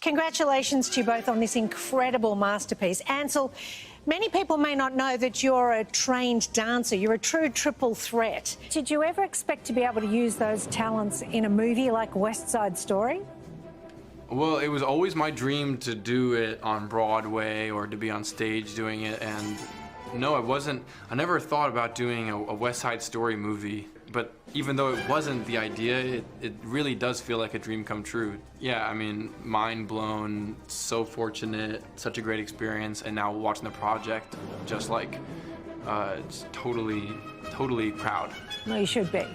Congratulations to you both on this incredible masterpiece. Ansel, many people may not know that you're a trained dancer. You're a true triple threat. Did you ever expect to be able to use those talents in a movie like West Side Story? Well, it was always my dream to do it on Broadway or to be on stage doing it, and no, it wasn't. I never thought about doing a West Side Story movie, but even though it wasn't the idea, it really does feel like a dream come true. Yeah, I mean, mind blown, so fortunate, such a great experience, and now watching the project, just like, just totally proud. Well, you should be.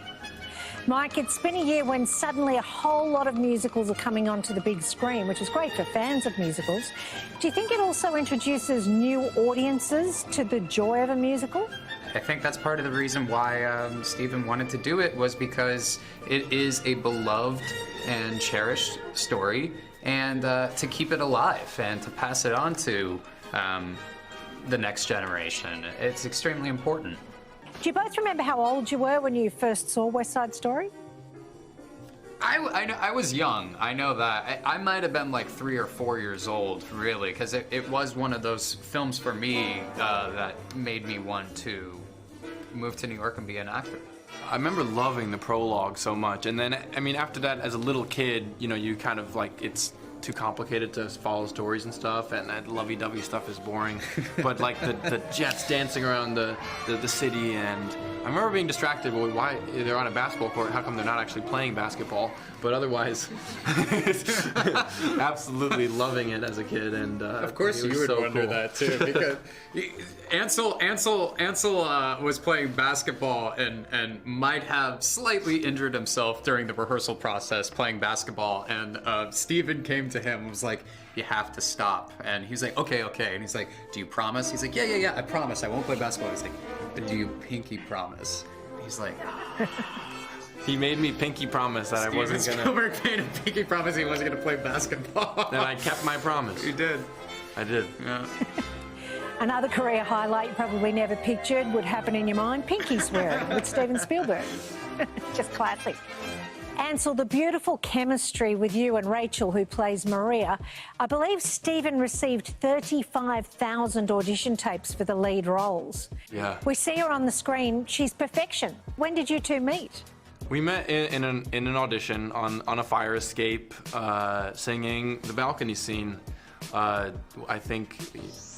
Mike, it's been a year when suddenly a whole lot of musicals are coming onto the big screen, which is great for fans of musicals. Do you think it also introduces new audiences to the joy of a musical? I think that's part of the reason why Stephen wanted to do it, was because it is a beloved and cherished story, and to keep it alive and to pass it on to the next generation, it's extremely important. Do you both remember how old you were when you first saw West Side Story? I was young, I know that. I might have been like 3 or 4 years old, really, because it was one of those films for me that made me want to move to New York and be an actor. I remember loving the prologue so much, and then, I mean, after that, as a little kid, you know, you kind of like, it's too complicated to follow stories and stuff, and that lovey-dovey stuff is boring. But like the jets dancing around the city, and I remember being distracted. Well, why they're on a basketball court? How come they're not actually playing basketball? But otherwise, absolutely loving it as a kid. And of course, you would so wonder cool. that too, because Ansel was playing basketball and might have slightly injured himself during the rehearsal process playing basketball. And Stephen came to him and was like, "You have to stop." And he's like, "Okay, okay." And he's like, "Do you promise?" He's like, "Yeah, I promise. I won't play basketball." He's like, "But do you pinky promise?" He's like, He made me pinky promise that I wasn't gonna. Spielberg made a pinky promise he wasn't gonna play basketball. And I kept my promise. You did. I did. Yeah. Another career highlight you probably never pictured would happen in your mind, pinky swearing with Steven Spielberg. Just classic. Ansel, the beautiful chemistry with you and Rachel, who plays Maria. I believe Stephen received 35,000 audition tapes for the lead roles. Yeah. We see her on the screen. She's perfection. When did you two meet? We met in an audition on a fire escape, singing the balcony scene. I think,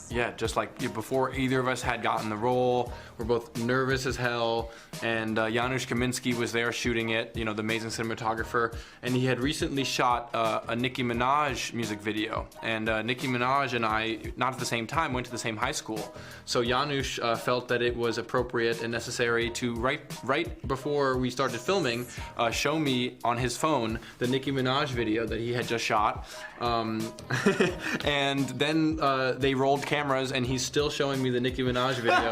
yeah, just like before either of us had gotten the role, we're both nervous as hell, and Janusz Kaminski was there shooting it, you know, the amazing cinematographer, and he had recently shot a Nicki Minaj music video, and Nicki Minaj and I, not at the same time, went to the same high school, so Janusz felt that it was appropriate and necessary to, right before we started filming, show me on his phone the Nicki Minaj video that he had just shot, and then they rolled cameras, and he's still showing me the Nicki Minaj video.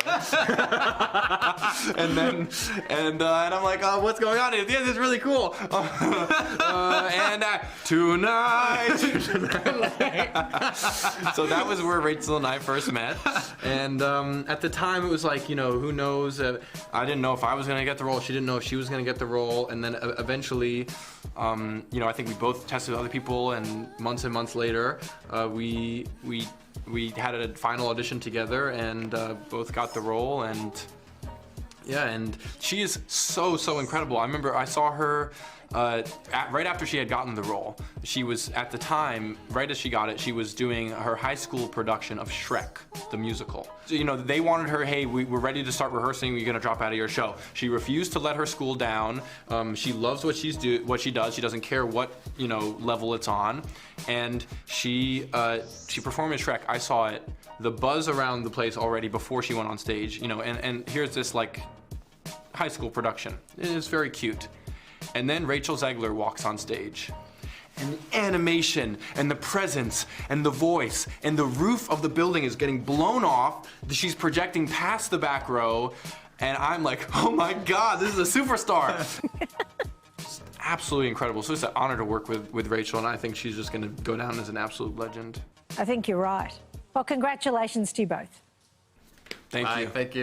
and I'm like, oh, what's going on? Yeah, this is really cool. And tonight. So that was where Rachel and I first met. And at the time, it was like, you know, who knows? I didn't know if I was going to get the role. She didn't know if she was going to get the role. And then eventually, you know, I think we both tested with other people, and months later, we had a final audition together, and both got the role, and yeah, and she is so incredible. I remember I saw her right after she had gotten the role. She was, at the time, right as she got it, she was doing her high school production of Shrek, the musical. So, you know, they wanted her, hey, we're ready to start rehearsing, we're gonna drop out of your show. She refused to let her school down. She loves what she does. She doesn't care what, you know, level it's on. And she performed in Shrek. I saw it. The buzz around the place already before she went on stage, you know, and here's this like high school production. It's very cute. And then Rachel Zegler walks on stage. And the animation, and the presence, and the voice, and the roof of the building is getting blown off. She's projecting past the back row, and I'm like, oh my God, this is a superstar. It's absolutely incredible. So it's an honor to work with Rachel, and I think she's just gonna go down as an absolute legend. I think you're right. Well, congratulations to you both. Thank you. Thank you.